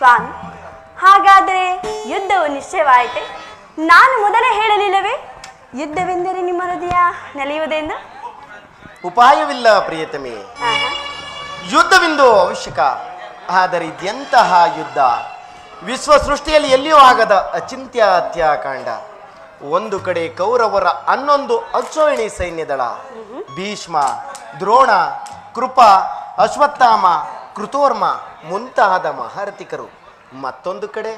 ಸ್ವಾಮಿ, ಹಾಗಾದರೆ ಯುದ್ಧವು ನಿಶ್ಚಯವಾಯಿತೆ? ನಾನು ಮೊದಲೇ ಹೇಳಲಿಲ್ಲವೇ ಯುದ್ಧವೆಂದರೆ ನಿಮ್ಮ ಹೃದಯ ನೆಲೆಯುವುದೆಂದು? ಉಪಾಯವಿಲ್ಲ ಪ್ರಿಯತಮೆ, ಯುದ್ಧವೆಂದು ಅವಶ್ಯಕ. ಆದರೆ ಇದೆಂತಹ ಯುದ್ಧ? ವಿಶ್ವ ಸೃಷ್ಟಿಯಲ್ಲಿ ಎಲ್ಲಿಯೂ ಆಗದ ಅಚಿಂತ್ಯ ಹತ್ಯಾಕಾಂಡ. ಒಂದು ಕಡೆ ಕೌರವರ 11 ಅಶ್ವಯಿಣಿ ಸೈನ್ಯದಳ, ಭೀಷ್ಮ, ದ್ರೋಣ, ಕೃಪ, ಅಶ್ವತ್ಥಾಮ, ಕೃತೋರ್ಮ ಮುಂತಾದ ಮಹಾರಥಿಕರು. ಮತ್ತೊಂದು ಕಡೆ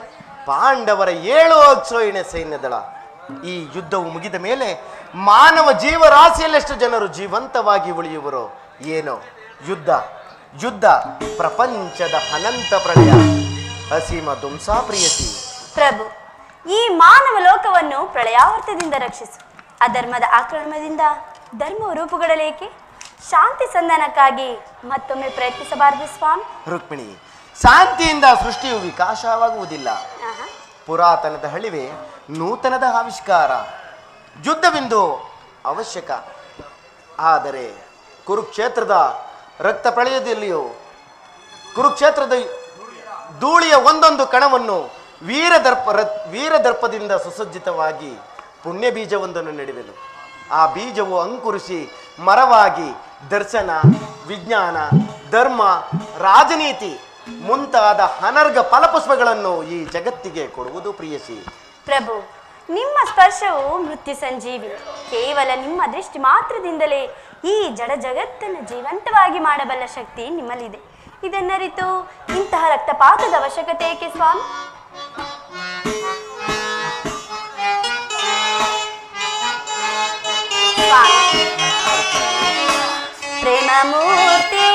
ಪಾಂಡವರ 7 ಅಶ್ವಯಿಣಿ ಸೈನ್ಯದಳ. ಈ ಯುದ್ಧವು ಮುಗಿದ ಮೇಲೆ ಮಾನವ ಜೀವರಾಶಿಯಲ್ಲೆಷ್ಟು ಜನರು ಜೀವಂತವಾಗಿ ಉಳಿಯುವರು ಏನೋ. ಯುದ್ಧ ಯುದ್ಧ ಪ್ರಪಂಚದ ಅನಂತ ಪ್ರಳಯ, ಅಸೀಮ ಧ್ವಂಸಾ ಪ್ರಿಯಸಿ. ಪ್ರಭು, ಈ ಮಾನವ ಲೋಕವನ್ನು ಪ್ರಳಯಾವರ್ತದಿಂದ ರಕ್ಷಿಸು. ಅಧರ್ಮದ ಆಕ್ರಮಣದಿಂದ ಧರ್ಮವು ರೂಪುಗೊಳ್ಳಲೇಕೆ? ಶಾಂತಿ ಸಂಧಾನಕ್ಕಾಗಿ ಮತ್ತೊಮ್ಮೆ ಪ್ರಯತ್ನಿಸಬಾರದು ಸ್ವಾಮಿ? ರುಕ್ಮಿಣಿ, ಶಾಂತಿಯಿಂದ ಸೃಷ್ಟಿಯು ವಿಕಾಸವಾಗುವುದಿಲ್ಲ. ಪುರಾತನದ ಹಳಿವೆ ನೂತನದ ಆವಿಷ್ಕಾರ. ಯುದ್ಧವೆಂದು ಅವಶ್ಯಕ. ಆದರೆ ಕುರುಕ್ಷೇತ್ರದ ರಕ್ತ ಪ್ರಳಯದಲ್ಲಿಯೂ ಕುರುಕ್ಷೇತ್ರದ ಧೂಳಿಯ ಒಂದೊಂದು ಕಣವನ್ನು ವೀರದರ್ಪದಿಂದ ಸುಸಜ್ಜಿತವಾಗಿ ಪುಣ್ಯ ಬೀಜವೊಂದನ್ನು ನೆಡುವೆನು. ಆ ಬೀಜವು ಅಂಕುರಿಸಿ ಮರವಾಗಿ ದರ್ಶನ, ವಿಜ್ಞಾನ, ಧರ್ಮ, ರಾಜನೀತಿ ಮುಂತಾದ ಅನರ್ಘ ಫಲಪುಷ್ಪಗಳನ್ನು ಈ ಜಗತ್ತಿಗೆ ಕೊಡುವುದು ಪ್ರಿಯಸಿ. ಪ್ರಭು, ನಿಮ್ಮ ಸ್ಪರ್ಶವು ಮೃತ್ಯು ಸಂಜೀವಿ. ಕೇವಲ ನಿಮ್ಮ ದೃಷ್ಟಿ ಮಾತ್ರದಿಂದಲೇ ಈ ಜಡ ಜಗತ್ತನ್ನು ಜೀವಂತವಾಗಿ ಮಾಡಬಲ್ಲ ಶಕ್ತಿ ನಿಮ್ಮಲ್ಲಿದೆ. ಇದನ್ನರಿತು ಇಂತಹ ರಕ್ತಪಾತದ ಅವಶ್ಯಕತೆ ಏಕೆ ಸ್ವಾಮಿ? ಪ್ರೇಮ ಮೂರ್ತಿ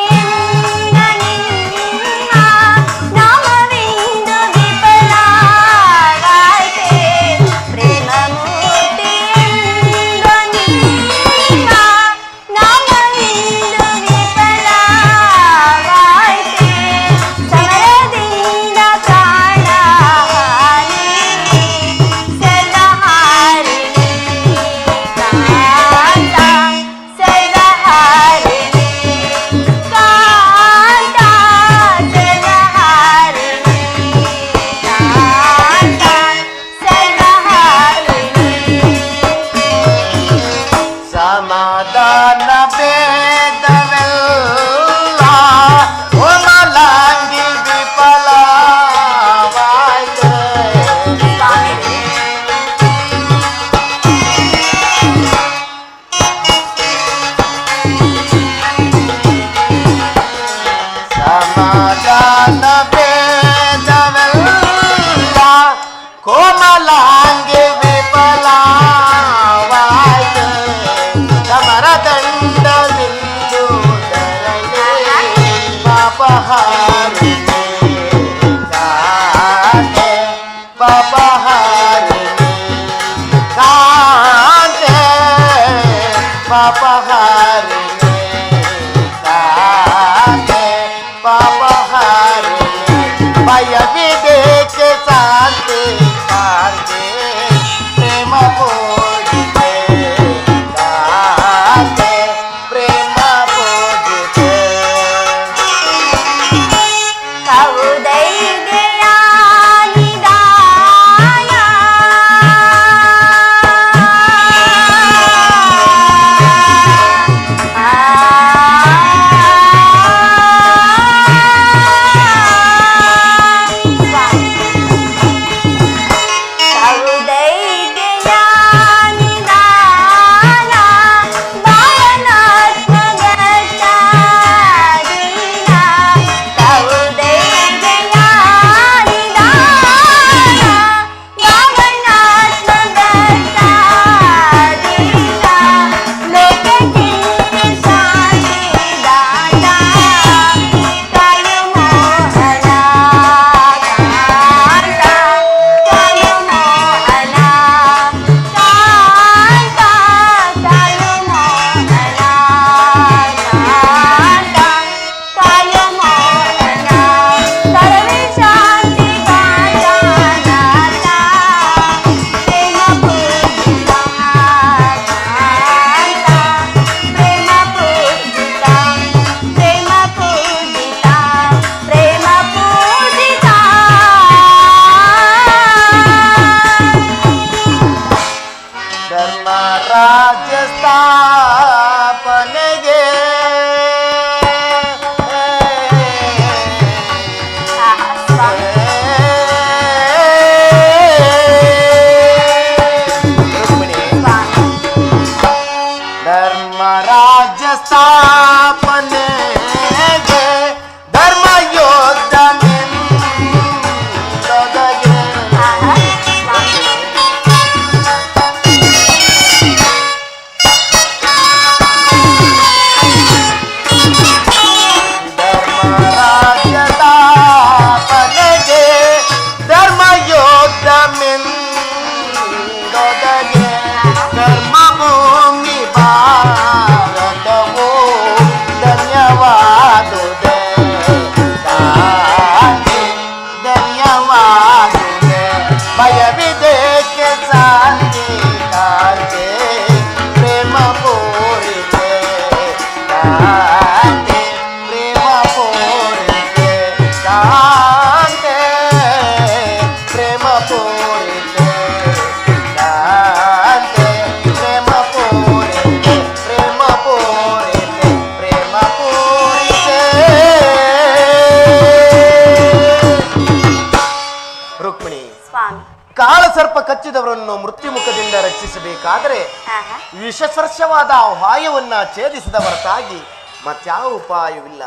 ಕಾಳಸರ್ಪ ಕಚ್ಚಿದವರನ್ನು ಮೃತ್ಯುಮುಖದಿಂದ ರಕ್ಷಿಸಬೇಕಾದರೆ ಆಹಾ. ವಿಷಸ್ಪರ್ಶವಾದ ಅಪಾಯವನ್ನ ಛೇದಿಸಿದ ಹೊರತಾಗಿ ಮತ್ಯಾವ ಉಪಾಯವಿಲ್ಲ.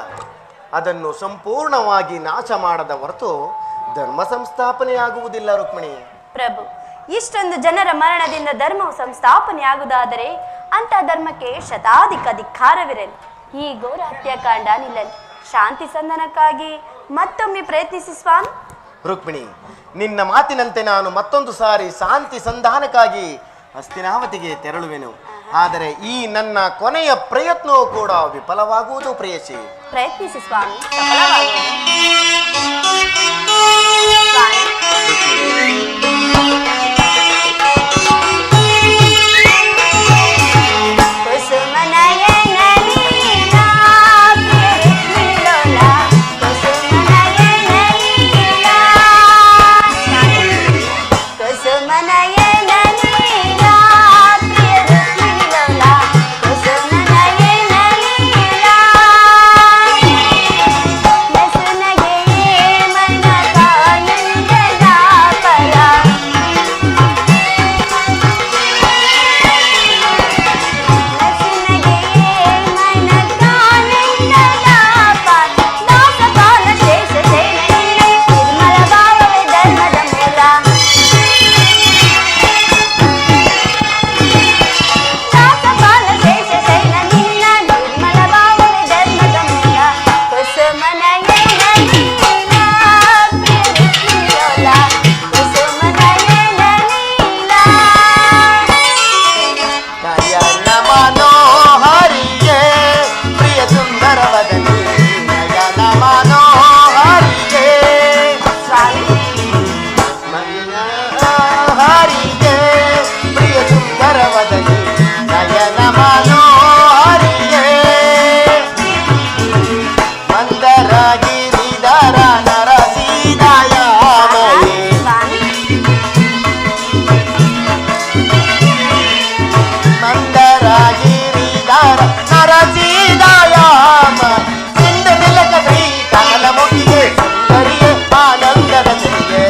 ಅದನ್ನು ಸಂಪೂರ್ಣವಾಗಿ ನಾಶ ಮಾಡದ ಹೊರತು ಧರ್ಮ ಸಂಸ್ಥಾಪನೆಯಾಗುವುದಿಲ್ಲ. ರುಕ್ಮಿಣಿ, ಪ್ರಭು, ಇಷ್ಟೊಂದು ಜನರ ಮರಣದಿಂದ ಧರ್ಮವು ಸಂಸ್ಥಾಪನೆಯಾಗುವುದಾದರೆ ಅಂತ ಧರ್ಮಕ್ಕೆ ಶತಾಧಿಕ ಧಿಕ್ಕಾರವಿರಲಿ. ಈ ಘೋರ ಹತ್ಯಾಕಾಂಡ ನಿಲ್ಲಲಿ. ಶಾಂತಿ ಸಂಧಾನಕ್ಕಾಗಿ ಮತ್ತೊಮ್ಮೆ ಪ್ರಯತ್ನಿಸಿ ಸ್ವಾಮಿ. ರುಕ್ಮಿಣಿ, ನಿನ್ನ ಮಾತಿನಂತೆ ನಾನು ಮತ್ತೊಂದು ಸಾರಿ ಶಾಂತಿ ಸಂಧಾನಕ್ಕಾಗಿ ಹಸ್ತಿನಾವತಿಗೆ ತೆರಳುವೆನು. ಆದರೆ ಈ ನನ್ನ ಕೊನೆಯ ಪ್ರಯತ್ನವೂ ಕೂಡ ವಿಫಲವಾಗುವುದು ಪ್ರೇಯಸಿ. ಪ್ರಯತ್ನಿಸಿ ಸ್ವಾಮಿ, ಸಫಲವಾಗುವುದು. ಸ್ವಾಮಿ, ಕುಸುಮನಯನ ಲೀಲಾ ಪ್ರಿಯ ರುಕ್ಮಿಣೋಲಾ, ಕುಸುಮನಯನ ಲೀಲಾ. ಕುಸುಮನಯನ ಲೀಲಾ ಪ್ರಿಯ ರುಕ್ಮಿಣೋಲಾ, ಕುಸುಮನಯನ ಲೀಲಾ. ನಸುನಗೆಯೇ ಮನಕಾನಂದದ ಪರ, ನಸುನಗೆಯೇ ಮನಕಾನಂದದ ಪರ. ದಾಸಕಾಲ ಶೇಷ ಶೈಲ ನಿನ್ನ ನಿರ್ಮಲ ಭಾವವೇ ಧರ್ಮದ ಮೂಲ. ದಾಸಕಾಲ ಶೇಷ ಶೈಲ ನಿನ್ನ ನಿರ್ಮಲ ಭಾವವೇ ಧರ್ಮದ ಮೂಲ. ಕುಸುಮನಯನ ಲೀಲಾ ಪ್ರಿಯ ರುಕ್ಮಿಣೋಲಾ, ಕುಸುಮನಯನ ಲೀಲಾ. ನಯನ ಮನೋಹರಿಯೇ ಪ್ರಿಯ ಸುಂದರ ವದನಿ, ನಯನ ಮನೋಹರಿಯೇ ಸ್ವಾಮಿ, ಮನೋಹರಿಯೇ ಪ್ರಿಯ ಸುಂದರ ವದನಿ, ನಯನ ಮನೋಹರಿಯೇ ಮಂದರಗಿರಿಧರ ನರಸಿದಯಾಮಯೇ, ಸ್ವಾಮಿ, ಮಂದರಗಿರಿಧರ ನರಸಿದಯಾಮ ಸಿಂಧು ತಿಲಕ ಶ್ರೀ ಕಮಲ ಮುಖಿಗೆ ಸುಂದರಿಯೇ ಆನಂದದ ಜೊತೆಗೆ,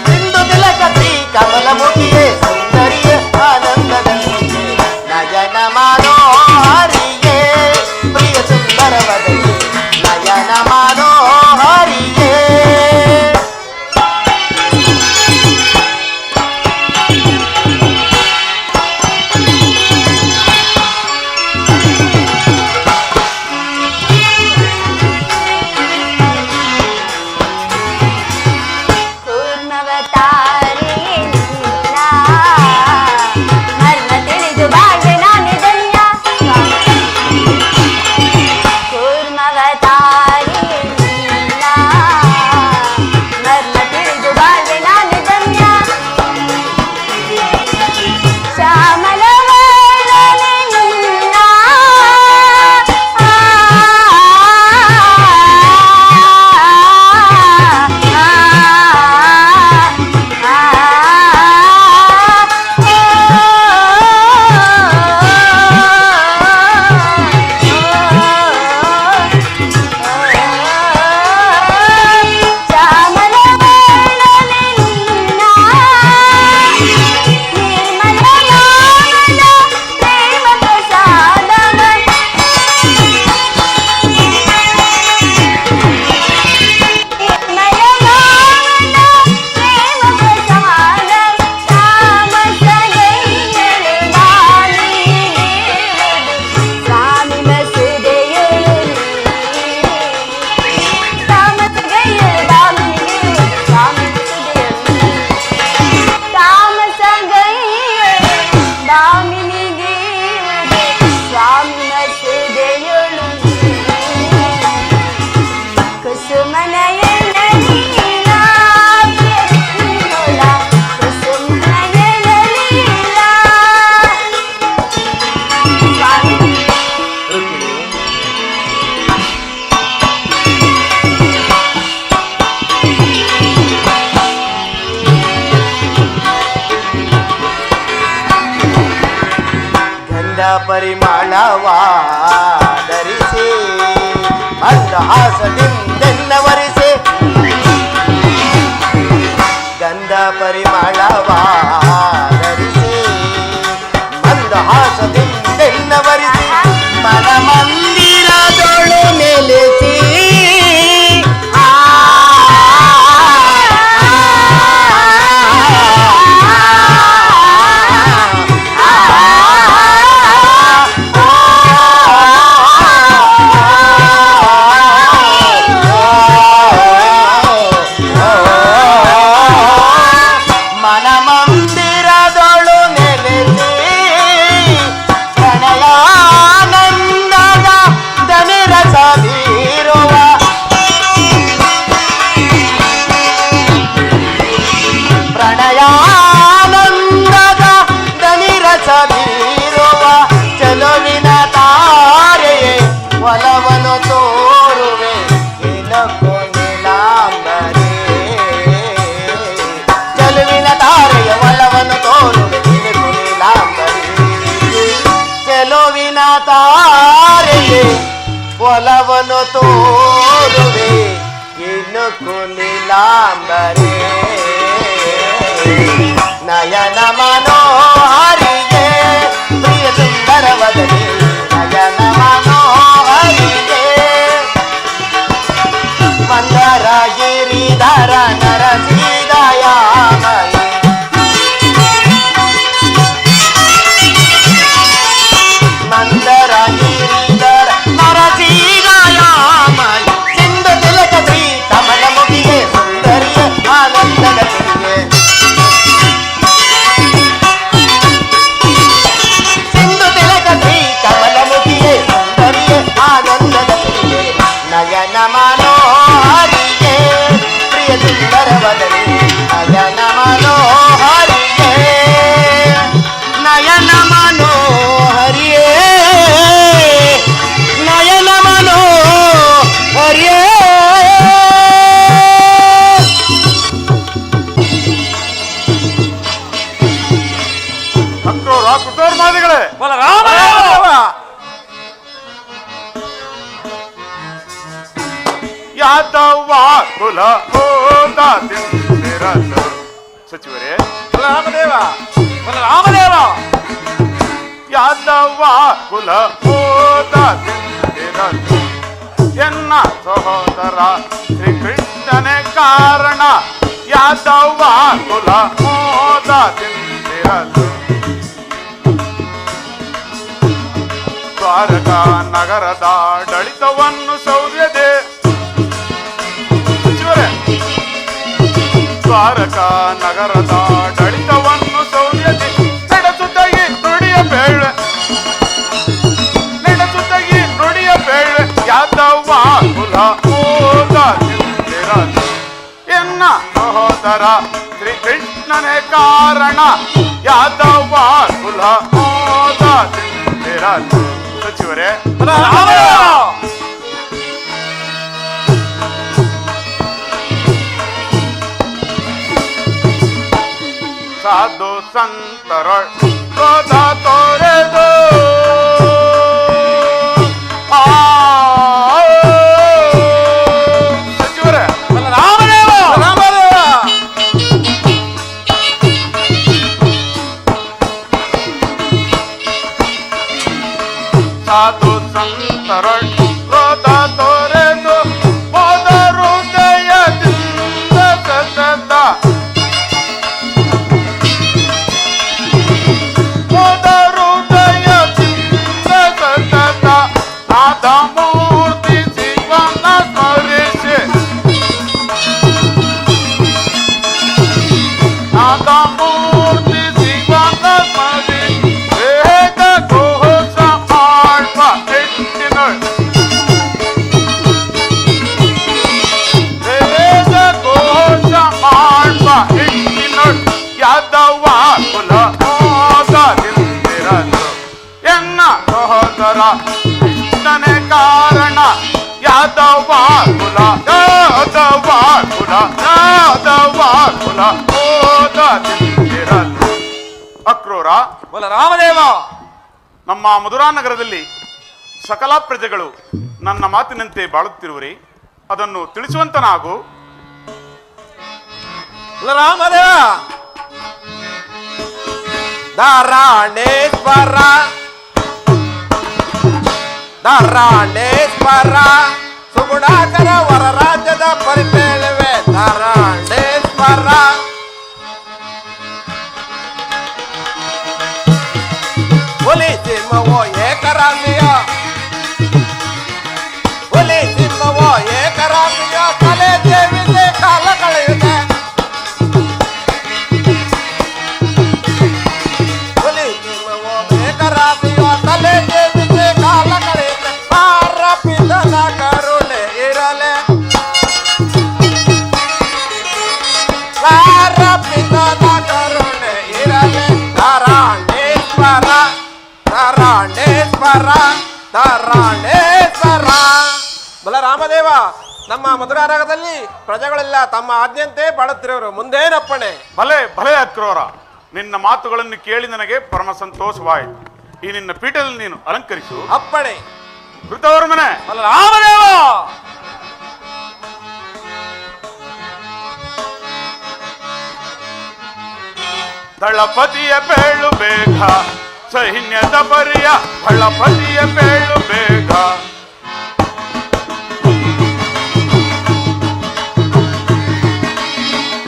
ಸಿಂಧು ತಿಲಕ ಶ್ರೀ ಕಮಲ ಮುಖಿಗೆ ಸುಂದರಿಯೇ ಆನಂದದ ಜೊತೆಗೆ. ನಯನ ಮನೋಹರಿಯೇ ಪ್ರಿಯ ಸುಂದರ ವದನಿ, ನಯನ ಮನೋಹರಿಯೇ. ಕೂರ್ಮವತಾರಿಯೇ ನಿನ್ನ ಮರ್ಮ ತಿಳಿದು ಬಾಳ್ವೆ ನಾನೇ ಧನ್ಯ. ಕೂರ್ಮವತಾರಿಯೇ ನಿನ್ನ ಮರ್ಮ ತಿಳಿದು ಬಾಳ್ವೆ ನಾನೇ ಧನ್ಯ. ಶ್ಯಾಮಲವರ್ಣನೆ ನಿನ್ನ ಶ್ಯಾಮಲವರ್ಣನೆ ನಿನ್ನ ನಿರ್ಮಲ ಮಾಮಲ ಪ್ರೇಮ ಪ್ರಸಾದವ. ನಿರ್ಮಲ ಮಾಮಲ ಪ್ರೇಮ ಪ್ರಸಾದ ತಾಮಸಗೈಯಳು ದಾನಿಗಿರುವುದು ಸ್ವಾಮಿ ಮಸುದೆಯಳು ತಾಮಸಗೈಯಳು ದಾನಿಗಿರುವುದು ಸ್ವಾಮಿ ಮಸುದೆಯಳು. ತಾಮಸಗೈಯಳು ದಾಮಿನಿಗಿರುವುದು ಸ್ವಾಮಿ ಮಸುದೆಯಳು. ಕುಸುಮನಯನ ಲೀಲಾ ಪ್ರಿಯ ರುಕ್ಮಿಣೋಲಾ, ಕುಸುಮನಯನ ಲೀಲಾ. ಸ್ವಾಮಿ, ರುಕ್ಮಿಣಿ, ಗಂಧ ಪರಿಮಳವಾ ಧರಿಸಿ ಮಂದಹಾಸದಿಂದೆನ್ನ ವರಿಸಿ ಒಲವನ್ನು ತೋರುವೆ ಇನ್ನು ಕುಲಿಲಾಂಬರೇ ನಯನ ಮನೋಹರಿಗೆ ಪ್ರಿಯ ಸುಂದರವದನೆ ನಯನ ಮನೋಹರಿಗೆ ಮಂದರಗಿರಿಧರ ನರಸಿದಯಾಮಯ ಮಂದರಗಿರಿಧರ ನರಸಿದಯಾಮಯ ಸಿಂಧು ತಿಲಕ ಶ್ರೀ ಕಮಲ ಮುಗಿಗೆ ಸುಂದರಿಯ ಆನಂದದ ತಿರುಗೆ ಸಿಂಧು ತಿಲಕ ಶ್ರೀ ಕಮಲ ಮುಗಿಗೆ ಸುಂದರಿಯ ಆನಂದದ ತಿರುಗೆ ನಯನ ಮನೋಹರಿಗೆ ಪ್ರಿಯ ಸುಂದರವದನೆ ನಯನ ಮನೋಹರಿಗೆ ನಯನ ಮನೋಹರಿಯೇ ನಯನ ಮನೋಹರಿಯೇ ಅಕ್ರೂರ ಕುಟೋರ್ಮಾದಿಗಳೇ ಯಾದವ ಕುಲ ಹೋದ ತಿಂದಿರಲು ಸಚಿವರೇ ರಾಮದೇವ ರಾಮದೇವ ಯಾದವ ಕುಲ ಹೋದ ತಿಂದಿರಲು ಎನ್ನ ಸಹೋದರ ಶ್ರೀಕೃಷ್ಣನೇ ಕಾರಣ ಯಾದವ ಕುಲ ಹೋದ ತಿಂದಿರಲು ದ್ವಾರಕಾ ನಗರದ ಆಡಳಿತವನ್ನು ಶೌರ್ಯದೆ ದ್ವಾರಕಾ ನಗರದ ಆಡಳಿತವನ್ನು ಶೌರ್ಯದೆ ನಡೆಸುತ್ತಾಗಿ ನುಡಿಯ ಬೇಳೆ ನಡೆಸುತ್ತಾಗಿ ನುಡಿಯ ಬೇಳೆ ಯಾದವ ಕುಲ ಹೋದ ತಿಂದಿರಲು ಎನ್ನ ಸಹೋದರ ಶ್ರೀಕೃಷ್ಣನೇ ಕಾರಣ ಯಾದವ ಕುಲ ಹೋದ ತಿಂದಿರಲು ಸಚಿವರೇ ಸಾಧು ಸಂತರ ಕ್ರೋಧ ತೋರೆದು ಸಚಿವರೇ ರಾಮದೇವ ರಾಮದೇವ ಸಾಧು ಸಂತರ ಕ್ರೋಧ ತೋರೆದು ಹೋದ ಹೃದಯದಿಂದ ಸತತ ಹೋದ ಹೃದಯದಿಂದ ಸತತ ನಾದಮೂರ್ತಿ ಶಿವನ ಸ್ಮರಿಸಿ ನಾದಮೂರ್ತಿ ಶಿವನ ಸ್ಮರಿಸಿ ವೇದ ಘೋಷ ಮಾಡ್ವ ಹೆಣ್ಣಿನ ವೇದ ಘೋಷ ಮಾಡ್ವ ಹೆಣ್ಣಿನ ಯಾದವ ಕುಲ ಹೋದ ತಿಂದಿರಲು ಎನ್ನ ಸಹೋದರ ಕೃಷ್ಣನೇ ಕಾರಣ ಯಾದವ ಕುಲ ಯಾದವ ಕುಲ ಯಾದವ ಕುಲ ಹೋದ ತಿಂದಿರಲು ಅಕ್ರೂರ ರಾಮದೇವ ನಮ್ಮ ಮಧುರಾ ನಗರದಲ್ಲಿ ಸಕಲ ಪ್ರಜೆಗಳು ನನ್ನ ಮಾತಿನಂತೆ ಬಾಳುತ್ತಿರುವರೆ ಅದನ್ನು ತಿಳಿಸುವಂತನಾಗು ರಾಮದೇವ ಧಾರಾಣೇಶ್ವರ ಧಾರಾಣೇಶ್ವರ ಸುಗುಣಾಕರ ವರ ರಾಜ್ಯದ ಪರಿಪೇಳುವೆ ಧಾರಾಣೇಶ್ವರ ಹುಲಿ ಸಿಂಹವೋ ಏಕರಾಶಿಯ ಹುಲಿ ಸಿಂಹವೋ ಏಕರಾಶಿಯ ತಲೆ ದೇವಿದೆ ಕಾಲ ಕಳೆಯುತ್ತೆ ಹುಲಿ ಸಿಂಹವೋ ಏಕರಾಶಿಯ ತಲೆ ದೇವಿದೆ ಕಾಲ ಕಳೆಯುತ್ತೆ ಆರಪಿತನ ಕರುಣೆ ಇರಲೆ ಆರಪಿತನ ಕರುಣೆ ಇರಲೆ ಧಾರಾಣೇಶ್ವರ ಧಾರಾಣೇಶ್ವರ ಧಾರಾಣೇಶ್ವರ ಬಲರಾಮದೇವ ನಮ್ಮ ಮಧುರಾನಗರದಲ್ಲಿ ಪ್ರಜೆಗಳೆಲ್ಲ ತಮ್ಮ ಆಜ್ಞೆಯಂತೆ ಬಾಳುತ್ತಿರುವರು ಮುಂದೇನಪ್ಪಣೆ ಭಲೆ ಭಲೆ ಅಕ್ರೂರ ನಿನ್ನ ಮಾತುಗಳನ್ನು ಕೇಳಿ ನನಗೆ ಪರಮ ಸಂತೋಷವಾಯಿತು ಈ ನಿನ್ನ ಪೀಠದಲ್ಲಿ ನೀನು ಅಲಂಕರಿಸು ಅಪ್ಪಣೆ ಕೃತವರ್ಮನೆ. ರಾಮದೇವ ದಳಪತಿಯ ಬೇಳು ಬೇಗ, ಸೈನ್ಯದ ಪರಿಯ ದಳಪತಿಯ ಬೇಳು ಬೇಗ.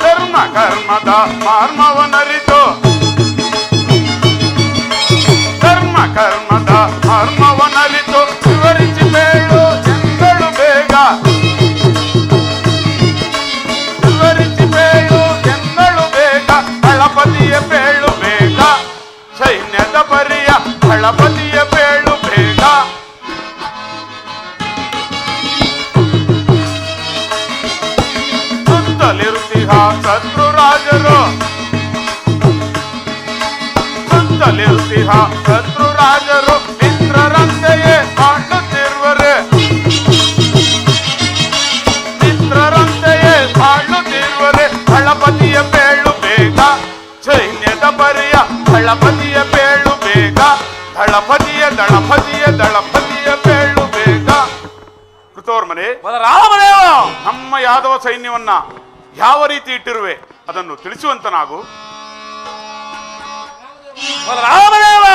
ಧರ್ಮ ಕರ್ಮದ ಮರ್ಮವನರಿತು, ಧರ್ಮ ಕರ್ಮದ ಮರ್ಮವನರಿತು, ವಿವರಿಸಿ ಬೇಳು ಎಂಗಳು ಬೇಗ, ವಿವರಿಸಿ ಬೇಳು ಎಂಗಳು ಬೇಗ. ದಳಪತಿಯ ಬೇಳು ಬೇಗ, ಸೈನ್ಯದ ಪರಿಯ ದಳಪತಿಯ ಬೇಳು ಬೇಗ. ಸುತ್ತಲಿರುತ್ತಿಹ ಶತ್ರು ರಾಜರು, ಸುತ್ತಲಿರುತ್ತಿಹ ಶತ್ರು ರಾಜರು, ಮಿತ್ರರಂತೆಯೇ ಆಳುತ್ತಿರುವರೆ, ಮಿತ್ರರಂತೆಯೇ ಆಳುತ್ತಿರುವರೆ. ದಳಪತಿಯ ಬೇಳು ಬೇಗ, ಸೈನ್ಯದ ಪರಿಯ ದಳಪತಿಯ ಬೇಳು ಬೇಗ. ದಳಪತಿಯ ದಳಪತಿಯ ದಳಪತಿಯ ಬೇಳು ಬೇಗ. ಕೃತವರ್ಮನೆ, ರಾಮದೇವ ನಮ್ಮ ಯಾದವ ಸೈನ್ಯವನ್ನ ಯಾವ ರೀತಿ ಇಟ್ಟಿರುವೆ ಅದನ್ನು ತಿಳಿಸುವಂತನಾಗು. ರಾಮದೇವ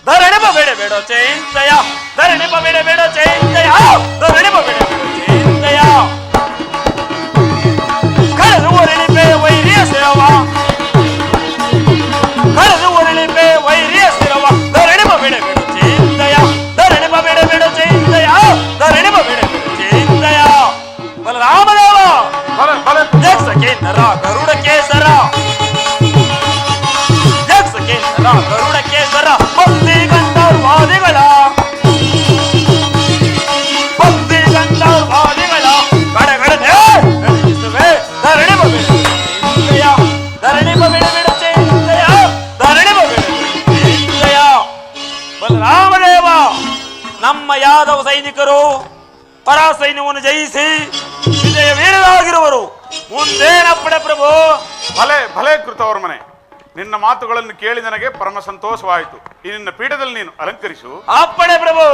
ಧರಣಿಪ ಬೇಡ ಬೇಡ ಚಿಂತೆಯ, ಧರಣಿಪ ಬೇಡ ಬೇಡ ಚಿಂತೆಯ, ಧರಣಿಪ ಬೇಡ ಬೇಡ ಚಿಂತೆಯ. ಕಳೆದು ಒರಳಿಪೆ ವೈರಿಯ ಸೇವ, ಕಳೆದು ಒರಳಿಪೆ ವೈರಿಯ ಸೇವ. ಧರಣಿಪ ಬೇಡ ಬೇಡ ಚಿಂತೆಯ, ಧರಣಿಪ ಬೇಡ ಬೇಡ ಚಿಂತೆಯ, ಧರಣಿಪ ಬೇಡ ಬೇಡ ಚಿಂತೆಯ. ರಾಮದೇವ ಕೇಂದ್ರ ಗರುಡ ಕೇಸರ, ಕೇಂದ್ರ ಗರುಡ ಕೇಸರ. ಭಕ್ತಿ ಗಂಧರ್ವಾದಿಗಳ, ಭಕ್ತಿ ಗಂಧರ್ವಾದಿಗಳ ಕಡೆಗಳನ್ನೇ ನಡೆಸುವೆ. ಧರಣಿಪ ಬೇಡ ಚಿಂತೆಯ, ಧರಣಿಪ ಬೇಡ ಬೇಡ ಚಿಂತೆಯ, ಧರಣಿಪ ಬೇಡ ಬೇಡ ಚಿಂತೆಯ. ಬಲರಾಮದೇವ, ನಮ್ಮ ಯಾದವ ಸೈನಿಕರು ಪರ ಸೈನ್ಯವನ್ನು ಜಯಿಸಿ ವಿಜಯ ವೀರರಾಗಿರುವರು. ಮುಂದೇನಪ್ಪಡೆ ಪ್ರಭು? ಭಲೆ ಭಲೆ ಕೃತವರ್ಮನೆ, ನಿನ್ನ ಮಾತುಗಳನ್ನು ಕೇಳಿ ನನಗೆ ಪರಮ ಸಂತೋಷವಾಯಿತು. ಈ ನಿನ್ನ ಪೀಠದಲ್ಲಿ ನೀನು ಅಲಂಕರಿಸು. ಅಪ್ಪಣೆ ಪ್ರಭು.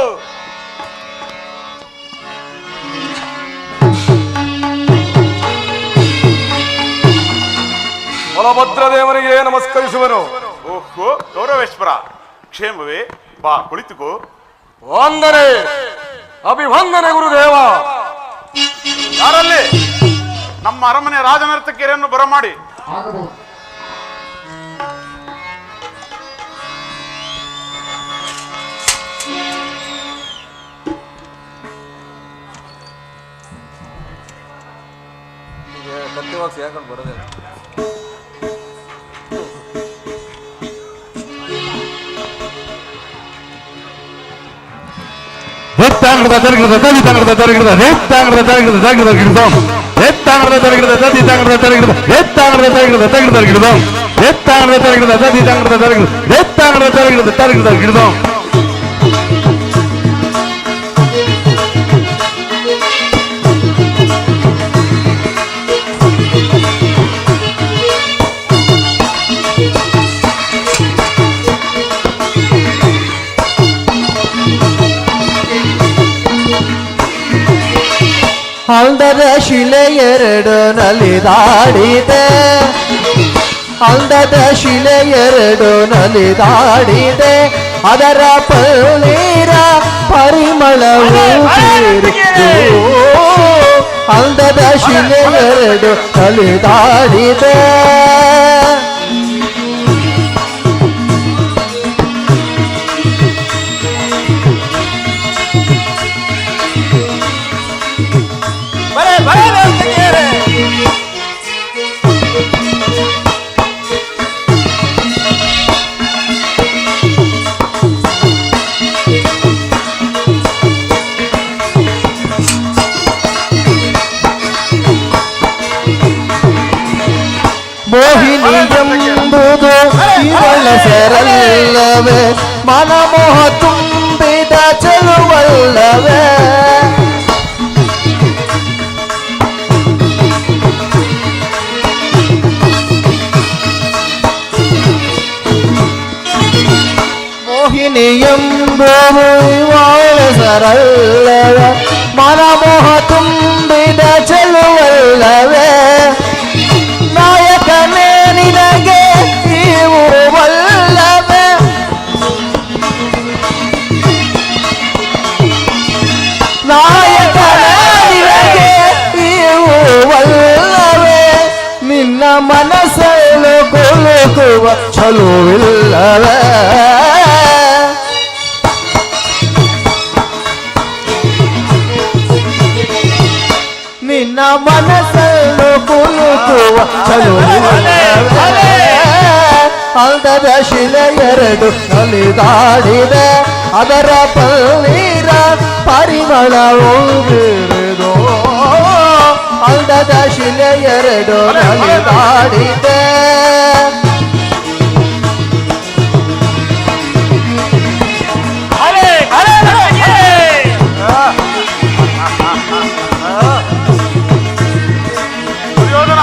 ಬಲಭದ್ರದೇವನಿಗೆ ನಮಸ್ಕರಿಸುವನು. ಓಹೋ ಗೌರವೇಶ್ವರ, ಕ್ಷೇಮವೇ? ಬಾ ಕುಳಿತುಕೋ. ವಂದನೆ, ಅಭಿವಂದನೆ ಗುರುದೇವ. ಯಾರಲ್ಲಿ? ನಮ್ಮ ಅರಮನೆ ರಾಜನರ್ತಕಿಯರನ್ನು ಬರಮಾಡಿ. ಸತ್ಯವಾಗಿ ಯಾಕೊಂಡು ಬರೋದೇ ಎತ್ತಾಂಗದ ತರಗಿದ ತದಿ ತಾಂಗದ ತರಗಿದ ಎತ್ತಾಂಗದ ತರಗಿದ ತರಗಿದ ಗಿಡದಂ ಎತ್ತಾಂಗದ ತರಗಿದ ತದಿ ತಾಂಗದ ತರಗಿದ ಎತ್ತಾಂಗದ ತರಗಿದ ತರಗಿದ ಗಿಡದಂ ಎತ್ತಾಂಗದ ತರಗಿದ ತದಿ ತಾಂಗದ ತರಗಿದ ಎತ್ತಾಂಗದ ತರಗಿದ ತರಗಿದ ಗಿಡದಂ. ಅಂದದ ಶಿಲೆ ಎರಡು ನಲಿದಾಡಿದೆ, ಅಂದದ ಶಿಲೆ ಎರಡು ನಲಿದಾಡಿದೆ, ಅದರ ಪನ್ನೀರ ಪರಿಮಳವು ಬೀರಿತು. ಅಂದದ ಶಿಲೆ ಎರಡು ನಲಿದಾಡಿದೆ, ಮೋಹಿನಿ ಎಂಬುದು ಇವಳ ಸರಲ್ಲವೇ, ಮನಮೋಹ ತುಂಬಿದ ಚೆಲುವಲ್ಲವೇ. ಮೋಹಿನಿ ಎಂಬುದು ಸರಲ್ಲವೇ ಮನಮೋಹ ತುಂಬಿದ ಚೆಲುವಲ್ಲವೇ ನಾಯಕನೇ ನಿನಗೆ ಇವು ವಲ್ಲವೇ ನಾಯಕನೇ ನಿನಗೆ ಇವು ವಲ್ಲವೇ ನಿನ್ನ ಮನಸ್ಸನ್ನು ಕೊಲುಕುವ ಚಲುವಿಲ್ಲವೇ ನಿನ್ನ ಮನಸ್ಸನ್ನು ಕುಲುಕುವ ಚಲುವಿಲ್ಲವೇ ಅಂದದ ಶಿಲೆ ಎರಡು ನಲಿದಾಡಿದೆ ಅದರ ಪನ್ನೀರ ಪರಿಮಳವು ಬೀರಿದೋ ಅಂದದ ಶಿಲೆ ಎರಡು ನಲಿದಾಡಿದೆ ದುರ್ಯೋಧನ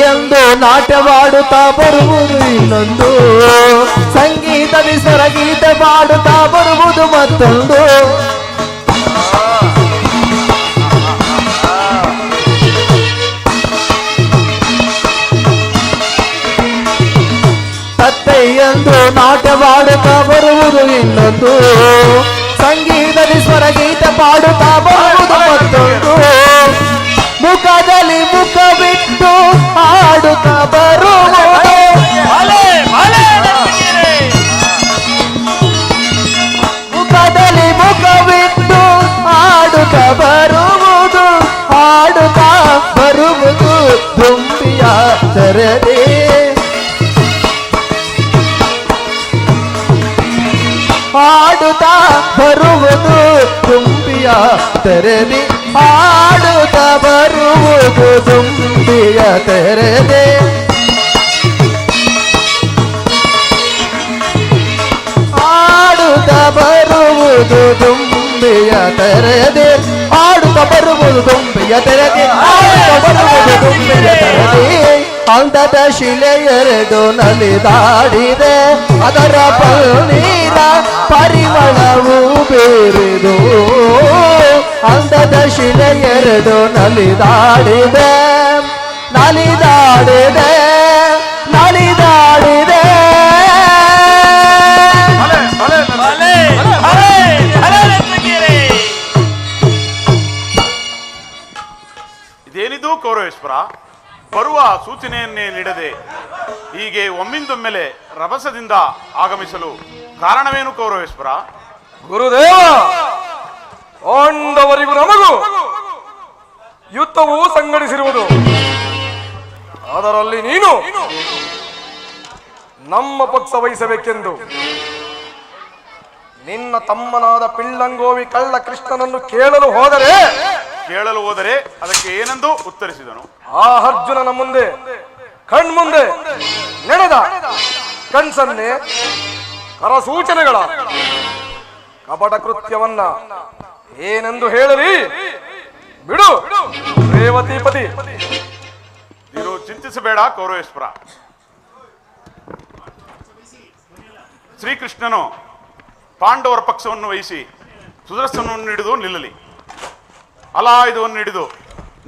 ಎಂದು ನಾಟ್ಯವಾಡುತ್ತಾ ಬರುವುದು ಇನ್ನೊಂದು ಸಂಗೀತದಿ ಸ್ವರಗೀತ ಮಾಡುತ್ತಾ ಬರುವುದು ಮತ್ತೊಂದು ತತ್ತೆಯೆಂದು ನಾಟ್ಯವಾಡುತ್ತಾ ಬರುವುದು ಇನ್ನೊಂದು ಸಂಗೀತದಿ ಸ್ವರಗೀತ ಪಾಡುತ್ತಾ ಬರುವುದು ಮತ್ತೊಂದು ಮುಖದಲ್ಲಿ ಮುಖ ಬಿಟ್ಟು ಹಾಡುತ್ತಾ ಬರುವುದು ಮುಖದಲ್ಲಿ ಮುಖ ಬಿಟ್ಟು ಹಾಡುತ್ತಾ ಬರುವುದು ಹಾಡುತ್ತಾ ಬರುವುದು ದುಂಬಿಯ ತೆರೆದೇ ಹಾಡುತ್ತಾ ಬರುವುದು ತುಂಬಿಯ ತೆರೆದಿ ಹಾಡುತ್ತಾ ಬರುವುದು ತುಂಬಿಯ ತೆರೆದೆ ಹಾಡುತ್ತಾ ಬರುವುದು ತುಂಬಿಯ ತೆರೆದೆ ಹಾಡುತ್ತಾ ಬರುವುದು ತುಂಬಿಯ ತೆರೆದೆ ಹಾಡುತ್ತಾ ಬರುವುದು ತುಂಬಿಯ ತೆರೆದೆ ಅಂದದ ಶಿಲೆ ಎರಡು ನಲಿದಾಡಿದೆ ಅದರ ಪನ್ನೀರ ಪರಿಮಳವು ಬೇರಿದು ಅಂದದ ಶಿಲೆ ಎರಡು ನಲಿದಾಡಿದೆ ನಲಿದಾಡಿದೆ ನಲಿದಾಡಿದೆ ಇದೇನಿದು ಕೌರವೇಶ್ವರ ಬರುವ ಸೂಚನೆಯನ್ನೇ ನೀಡದೆ ಹೀಗೆ ಒಮ್ಮಿಂದೊಮ್ಮೆಲೆ ರಭಸದಿಂದ ಆಗಮಿಸಲು ಕಾರಣವೇನು ಕೌರವೇಶ್ವರ? ಗುರುದೇವ, ಪಾಂಡವರಿಗೂ ನಮಗೂ ಯುದ್ಧವು ಸಂಘಟಿಸಿರುವುದು. ಅದರಲ್ಲಿ ನೀನು ನಮ್ಮ ಪಕ್ಷ ವಹಿಸಬೇಕೆಂದು ನಿನ್ನ ತಮ್ಮನಾದ ಪಿಳ್ಳಂಗೋವಿ ಕಳ್ಳ ಕೃಷ್ಣನನ್ನು ಕೇಳಲು ಹೋದರೆ ಅದಕ್ಕೆ ಏನೆಂದು ಉತ್ತರಿಸಿದನು? ಆ ಅರ್ಜುನನ ಮುಂದೆ ಕಣ್ಮುಂದೆ ನಡೆದ ಕಣ್ಸನ್ನೆ ಕರಸೂಚನೆಗಳ ಕಪಟ ಕೃತ್ಯವನ್ನ ಏನೆಂದು ಹೇಳಲಿ? ಬಿಡು ರೇವತಿಪತಿ. ನೀನು ಚಿಂತಿಸಬೇಡ ಕೌರವೇಶ್ವರ. ಶ್ರೀಕೃಷ್ಣನು ಪಾಂಡವರ ಪಕ್ಷವನ್ನು ವಹಿಸಿ ಸುದರ್ಶನವನ್ನು ಹಿಡಿದು ನಿಲ್ಲಲಿ, ಅಲಾಯುಧವನ್ನು ಹಿಡಿದು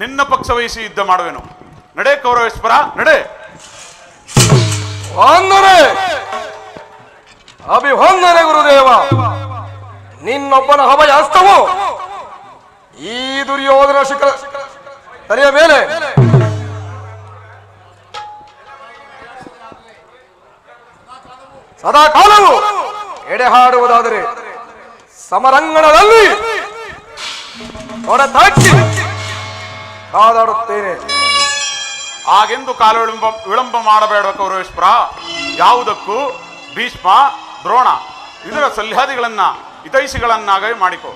ನಿನ್ನ ಪಕ್ಷ ವಹಿಸಿ ಯುದ್ಧ ಮಾಡುವೆನು. ನಡೆ ಕೌರವೇಶ್ವರ, ನಡೆ. ವಂದನೆ, ಅಭಿವಂದನೆ ಗುರುದೇವ. ನಿನ್ನೊಬ್ಬನ ಹವಯ ಹಸ್ತವು ಈ ದುರ್ಯೋಧನ ಶಿಖರ ತಲೆಯ ಮೇಲೆ ಸದಾ ಕಾಲವು ಎಡೆ ಹಾಡುವುದಾದರೆ ಸಮರಂಗಣದಲ್ಲಿ ತೊಡೆತಟ್ಟಿ ಕಾದಾಡುತ್ತೇನೆ. ಹಾಗೆಂದು ಕಾಲ ವಿಳಂಬ ಮಾಡಬೇಡ ಕೌರವೇಶ್ವರ. ಯಾವುದಕ್ಕೂ ಭೀಷ್ಮ, ದ್ರೋಣ ಇದರ ಸಲ್ಯಾದಿಗಳನ್ನ ಹಿತೈಷಿಗಳನ್ನಾಗಿ ಮಾಡಿಕೊ.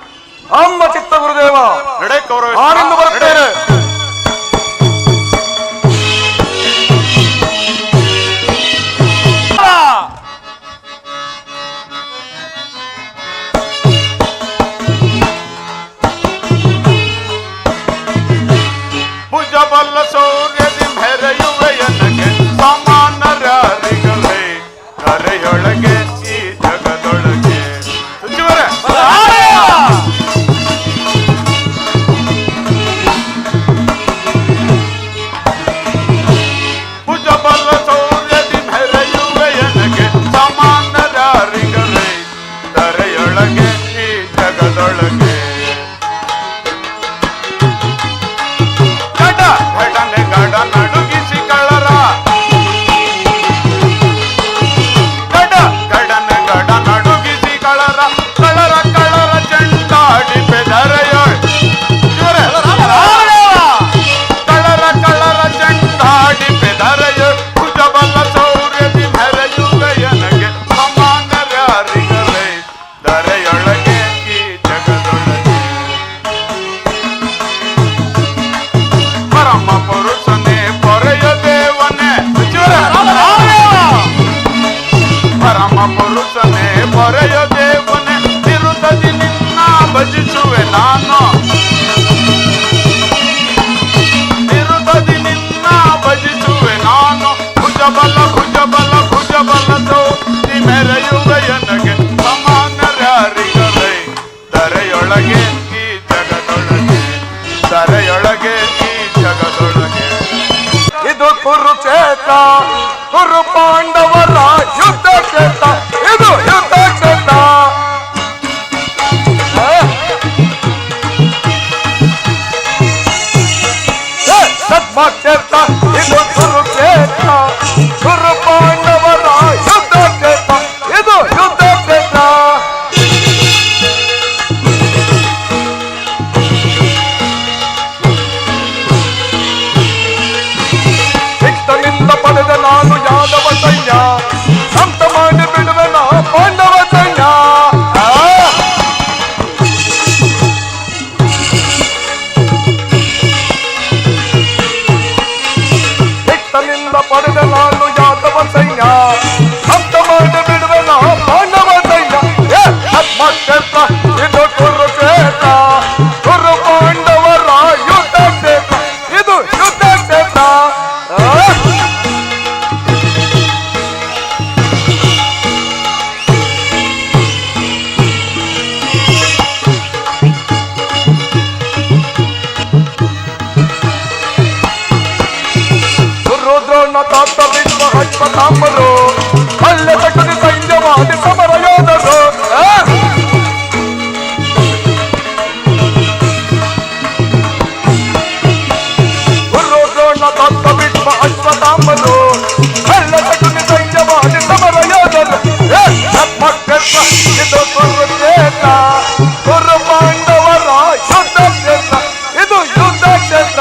ಅಮ್ಮ ಚಿತ್ತ ಗುರುದೇವ, ನಡೆ ನಾನಿಂದು ಬರುತ್ತೇನೆ. ಭುಜಬಲ್ಲ ಸೌರ್ಯದಿ ಮೆರೆಯುವೆಯನಗೆ ಸಮಾನರಾರಿಗಳೇ ಕರೆಯೊಳಗೆ ಈ ಜಗದೊಳಗೆ. ಸಚಿವರೇ, ಭುಜಬಲ್ಲ ಸೌರ್ಯದಿ ಮೆರೆಯುವೆಯನಗೆ ಸಮಾನರಾರಿಗಳೇ ಕರೆಯೊಳಗೆ ಈ ಜಗದೊಳಗೆ. ಗಡ ನಡುಗಿಸಿ ಕಳರ ಗಡ ನಡುಗಿಸಿ ಕಳರ ಕಳರ ಕಳರ ಚೆಂಡಾಡಿ ಬೆದರೆಯ ಕಳರ ಕಳರ ಚೆಂಡಾಡಿ ಬೆದರೆಯ ಭುಜಬಲ್ಲ ಸೌರ್ಯದಿ ಮೆರೆಯುವೆಯನಗೆ ಸಮಾನರಾರಿಗಳೇ ದರೆಯೊಳಗೆ ಈ ಜಗದೊಳಗೆ. ಪರಮ ಪುರುಷನೇ ಪೊರೆಯ ದೇವನೇ ಪರಮ ಪುರುಷನೇ ಪೊರೆಯ ದೇವನೇ ತಿರುತದಿ ನಿನ್ನ ಭಜಿಸುವೆ ನಾನು ತಿರುತದಿ ನಿನ್ನ ಭಜಿಸುವೆ ನಾನು. ಭುಜಬಲ ಭುಜಬಲ ಭುಜಬಲ ಸೌರಿ ಮೆರೆಯುವೆಯನಗೆ ಸಮಾನರಾರಿಗಳೇ ದರೆಯೊಳಗೆ ಈ ಜಗದೊಳಗೆ ದರೆಯೊಳಗೆ ಈ ಜಗದೊಳಗೆ. ಇದು ಕುರುಕ್ಷೇತ್ರ, ಕುರು ಪಾಂಡವರ ಯುದ್ಧ ಕ್ಷೇತ್ರ, ಇದು ಯುದ್ಧ ಕ್ಷೇತ್ರ. ಕ್ಷೇತ್ರ ಇದು ಕುರುಕ್ಷೇತ್ರ, ಕುರು ಪಾಂಡವರ ಯುದ್ಧ ಕ್ಷೇತ್ರ, ಇದು ಯುದ್ಧ ಕ್ಷೇತ್ರ. ಸಿಕ್ತನಿಂದ ಪಡೆದ ನಾನು ಯಾದವ ಸೈನ್ಯ, ಸಂತ ಮಾಡಿ ಬಿಡುವೆ ನಾ ಪಾಂಡವ ಸೈನ್ಯ. ಸಿಕ್ತನಿಂದ ಪಡೆದ ನಾನು ಯಾದವ ಸೈನ್ಯ, ಸಂತ ಮಾಡಿ ಬಿಡುವೆ ನಾ ಪಾಂಡವ ಸೈನ್ಯ. ಕ್ಷೇತ್ರ ಇದು ಕುರುಕ್ಷೇತ್ರ, ಕುರು ಪಾಂಡವರ ಯುದ್ಧ ಕ್ಷೇತ್ರ, ಇದು ಯುದ್ಧ ಕ್ಷೇತ್ರ. ರುದ್ರನ ತಾತ ವಿಶ್ವ ಹಚ್ಪತಾಂಬರು ಅಲ್ಲೇ ತಕ್ಕದಿ ಸೈನ್ಯವಾದಿ ಸಮರ ಯೋಧರು. ರುದ್ರನ ತಾತ ವಿಶ್ವ ಹಚ್ಪತಾಂಬರು ಅಲ್ಲೇ ತಕ್ಕದಿ ಸೈನ್ಯವಾದಿ ಸಮರ ಯೋಧರು. ಇದು ಕುರುಕ್ಷೇತ್ರ, ಕುರು ಪಾಂಡವರ ಯುದ್ಧ ಕ್ಷೇತ್ರ, ಇದು ಯುದ್ಧ ಕ್ಷೇತ್ರ.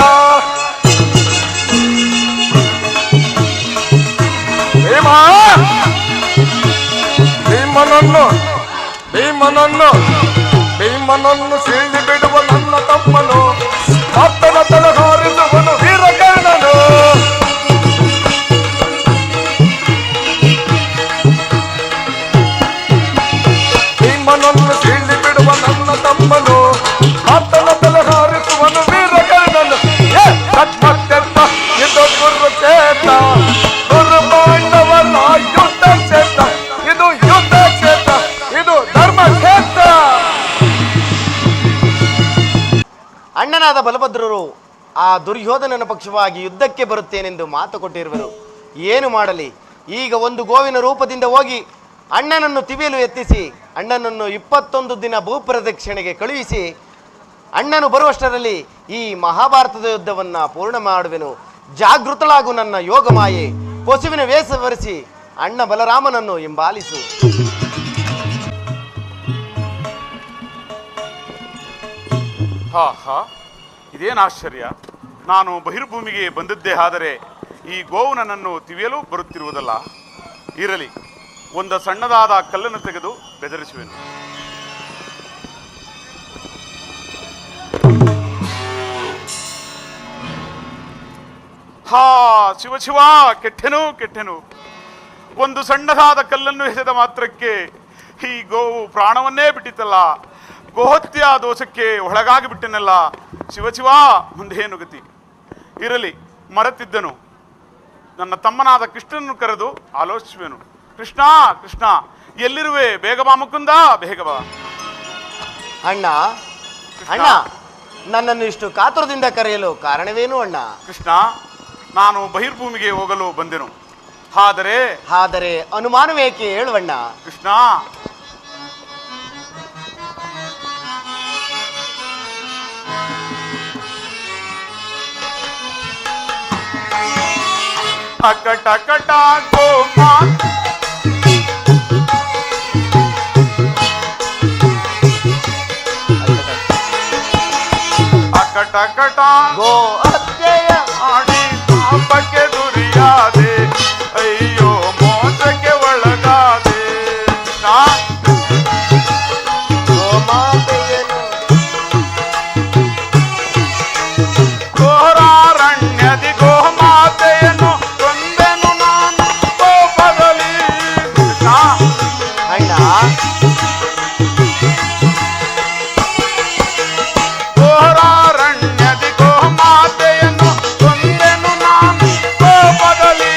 ಭೀಮನನ್ನು ಸೀಳಿ ಬಿಡುವ ನನ್ನ ತಮ್ಮನು, ಆತನ ತಲೆ ಹಾರಿಸುವನು ವೀರಕರ್ಣನು. ಭೀಮನನ್ನು ಸೀಳಿ ಬಿಡುವ ನನ್ನ ತಮ್ಮನು, ಆತನ ತಲೆ ಹಾರಿಸುವನು ವೀರಕರ್ಣನು. ಕ್ಷೇತ್ರ ಇದು ಕುರುಕ್ಷೇತ್ರ, ಕುರು ಪಾಂಡವರ ಯುದ್ಧ ಕ್ಷೇತ್ರ, ಇದು ಯುದ್ಧ ಕ್ಷೇತ್ರ, ಇದು ಧರ್ಮ ಕ್ಷೇತ್ರ. ಅಣ್ಣನಾದ ಬಲಭದ್ರರು ಆ ದುರ್ಯೋಧನನ ಪಕ್ಷವಾಗಿ ಯುದ್ಧಕ್ಕೆ ಬರುತ್ತೇನೆಂದು ಮಾತು ಕೊಟ್ಟಿರುವರು. ಏನು ಮಾಡಲಿ, ಈಗ ಒಂದು ಗೋವಿನ ರೂಪದಿಂದ ಹೋಗಿ ಅಣ್ಣನನ್ನು ತಿವಿಯಲು ಎತ್ತಿಸಿ ಅಣ್ಣನನ್ನು 21 ದಿನ ಭೂಪ್ರದಕ್ಷಿಣೆಗೆ ಕಳುಹಿಸಿ ಅಣ್ಣನು ಬರುವಷ್ಟರಲ್ಲಿ ಈ ಮಹಾಭಾರತದ ಯುದ್ಧವನ್ನು ಪೂರ್ಣ ಮಾಡುವೆನು. ಜಾಗೃತಳಾಗು ನನ್ನ ಯೋಗಮಾಯೆ, ಪಶುವಿನ ವೇಷವರಿಸಿ ಅಣ್ಣ ಬಲರಾಮನನ್ನು ಹಿಂಬಾಲಿಸು. ಹಾ ಹಾ, ಇದೇನು ಆಶ್ಚರ್ಯ! ನಾನು ಬಹಿರ್ಭೂಮಿಗೆ ಬಂದದ್ದೇ ಆದರೆ ಈ ಗೋವು ನನ್ನನ್ನು ತಿವಿಯಲು ಬರುತ್ತಿರುವುದಲ್ಲ. ಇರಲಿ, ಒಂದು ಸಣ್ಣದಾದ ಕಲ್ಲನ್ನು ತೆಗೆದು ಬೆದರಿಸುವೆನು. ಹಾ ಶಿವ ಶಿವ, ಕೆಟ್ಟೆನು. ಒಂದು ಸಣ್ಣದಾದ ಕಲ್ಲನ್ನು ಎಸೆದ ಮಾತ್ರಕ್ಕೆ ಈ ಗೋವು ಪ್ರಾಣವನ್ನೇ ಬಿಟ್ಟಿತ್ತಲ್ಲ. ಗೋಹತ್ಯ ದೋಷಕ್ಕೆ ಒಳಗಾಗಿ ಬಿಟ್ಟೆನಲ್ಲ. ಶಿವ ಶಿವ, ಮುಂದೇನು ಗತಿ? ಇರಲಿ, ಮರೆತಿದ್ದನು. ನನ್ನ ತಮ್ಮನಾದ ಕೃಷ್ಣನನ್ನು ಕರೆದು ಆಲೋಚಿಸುವೆನು. ಕೃಷ್ಣ, ಎಲ್ಲಿರುವೆ? ಬೇಗ ಬಾ ಮುಕುಂದ, ಬೇಗ ಬಾ. ಅಣ್ಣ, ನನ್ನನ್ನು ಇಷ್ಟು ಕಾತುರದಿಂದ ಕರೆಯಲು ಕಾರಣವೇನು ಅಣ್ಣ? ಕೃಷ್ಣ, ನಾನು ಬಹಿರ್ಭೂಮಿಗೆ ಹೋಗಲು ಬಂದೆನು. ಆದರೆ ಅನುಮಾನವೇಕೆ ಹೇಳುವಣ್ಣ? ಕೃಷ್ಣ, ಅಕಟ ಗೋಮಾ ಅಕಟ ಗೋ ಹತ್ಯೆಯ ಆಡಿ ಪಾಪಕ್ಕೆ ದುರಿಯಾದೆ, ಅಯ್ಯೋ ಮೋಸಕ್ಕೆ ಒಳಗಾದೆ. ಗೋಮಾತೆಯನ್ನು ಘೋರಾರಣ್ಯದಿ ಗೋಮಾತೆಯನ್ನು ಕೊಂದೆನು ನಾನು ಕೋಪದಲ್ಲಿ. ಅಣ್ಣ, ಘೋರಾರಣ್ಯದಿ ಗೋಮಾತೆಯನ್ನು ಕೊಂದೆನು ನಾನು ಕೋಪದಲ್ಲಿ.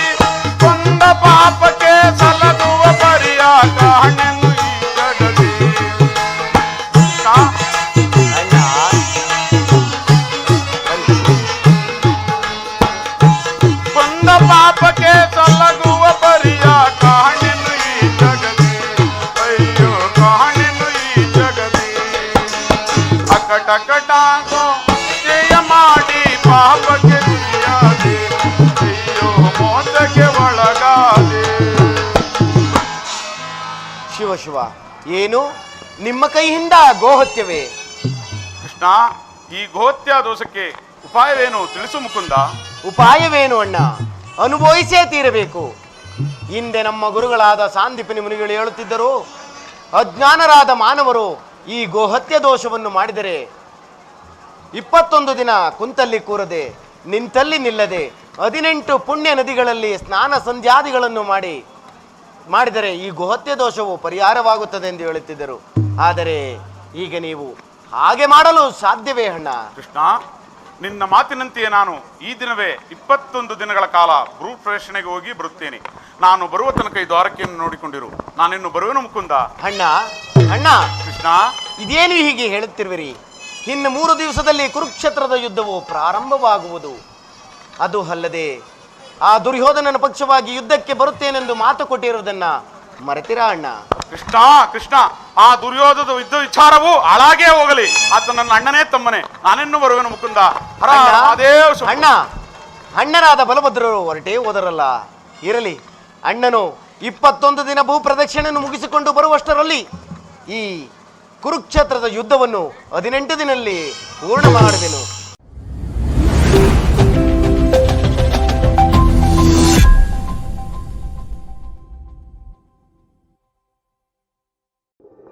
ಕೊಂದ ಪಾಪಕ್ಕೆ ಸಲಗುವ ಪರಿಯ ಕಾಣೆನು ಈ ಜಗದಿ. ಅಣ್ಣ, ಕೊಂದ ಪಾಪಕ್ಕೆ ಸಲಗುವ ಪರಿಯ ಕಾಣೆನು ಈ ಜಗದಿ. ಅಯ್ಯೋ ಕಾಣೆನು ಈ ಜಗದಿ. ಅಕಟ ಜಯ ಮಾಡಿ ಪಾಪಕ್ಕೆ ದುರಿಯಾದೆ, ಅಯ್ಯೋ ಮೋಸಕ್ಕೆ ಒಳಗಾದೆ. ಶಿವ, ಏನು ನಿಮ್ಮ ಕೈಯಿಂದ ಗೋಹತ್ಯವೇ? ಕೃಷ್ಣ, ಈ ಗೋಹತ್ಯ ದೋಷಕ್ಕೆ ಉಪಾಯವೇನು ತಿಳಿಸು ಮುಕುಂದ. ಉಪಾಯವೇನು ಅಣ್ಣ? ಅನುಭವಿಸೇ ತೀರಬೇಕು. ಹಿಂದೆ ನಮ್ಮ ಗುರುಗಳಾದ ಸಾಂದೀಪನಿ ಮುನಿಗಳು ಹೇಳುತ್ತಿದ್ದರು, ಅಜ್ಞಾನರಾದ ಮಾನವರು ಈ ಗೋಹತ್ಯ ದೋಷವನ್ನು ಮಾಡಿದರೆ 21 ದಿನ ಕುಂತಲ್ಲಿ ಕೂರದೆ ನಿಂತಲ್ಲಿ ನಿಲ್ಲದೆ 18 ಪುಣ್ಯ ನದಿಗಳಲ್ಲಿ ಸ್ನಾನ ಸಂಧ್ಯಾದಿಗಳನ್ನು ಮಾಡಿದರೆ ಈ ಗೋಹತ್ಯ ದೋಷವು ಪರಿಹಾರವಾಗುತ್ತದೆ ಎಂದು ಹೇಳುತ್ತಿದ್ದರು. ಆದರೆ ಈಗ ನೀವು ಹಾಗೆ ಮಾಡಲು ಸಾಧ್ಯವೇ ಅಣ್ಣ? ಕೃಷ್ಣ, ನಿನ್ನ ಮಾತಿನಂತೆಯೇ ನಾನು ಈ ದಿನವೇ 21 ದಿನಗಳ ಕಾಲ ಭೂ ಪ್ರವೇಶನೆಗೆ ಹೋಗಿ ಬರುತ್ತೇನೆ. ನಾನು ಬರುವ ತನಕ ಈ ದ್ವಾರಕೆಯನ್ನು ನೋಡಿಕೊಂಡಿರು. ನಾನಿನ್ನು ಬರುವೆನು ಮುಕುಂದ. ಅಣ್ಣ, ಕೃಷ್ಣ, ಇದೇನು ಹೀಗೆ ಹೇಳುತ್ತಿರುವಿರಿ? ಇನ್ನು 3 ದಿವಸದಲ್ಲಿ ಕುರುಕ್ಷೇತ್ರದ ಯುದ್ಧವು ಪ್ರಾರಂಭವಾಗುವುದು. ಅದು ಅಲ್ಲದೆ ಆ ದುರ್ಯೋಧನನ ಪಕ್ಷವಾಗಿ ಯುದ್ಧಕ್ಕೆ ಬರುತ್ತೇನೆಂದು ಮಾತು ಕೊಟ್ಟಿರುವುದನ್ನ ಮರೆತಿರಾ ಅಣ್ಣ? ಕೃಷ್ಣ, ಆ ದುರ್ಯೋಧನದ ಯುದ್ಧ ವಿಚಾರವು ಹಾಳಾಗೇ ಹೋಗಲಿ. ಆತ ನನ್ನ ಅಣ್ಣನೇ ತಮ್ಮನೇ. ನಾನಿನ್ನು ಬರುವೆನು ಮುಕುಂದ. ಹರ ಮಹಾದೇವ್. ಅಣ್ಣನಾದ ಬಲಭದ್ರರು ಹೊರಟೇ ಹೋದರಲ್ಲ. ಇರಲಿ, ಅಣ್ಣನು 21 ದಿನ ಭೂ ಪ್ರದಕ್ಷಿಣೆಯನ್ನು ಮುಗಿಸಿಕೊಂಡು ಬರುವಷ್ಟರಲ್ಲಿ ಈ ಕುರುಕ್ಷೇತ್ರದ ಯುದ್ಧವನ್ನು 18 ದಿನದಲ್ಲಿ ಪೂರ್ಣ ಮಾಡುವೆನು.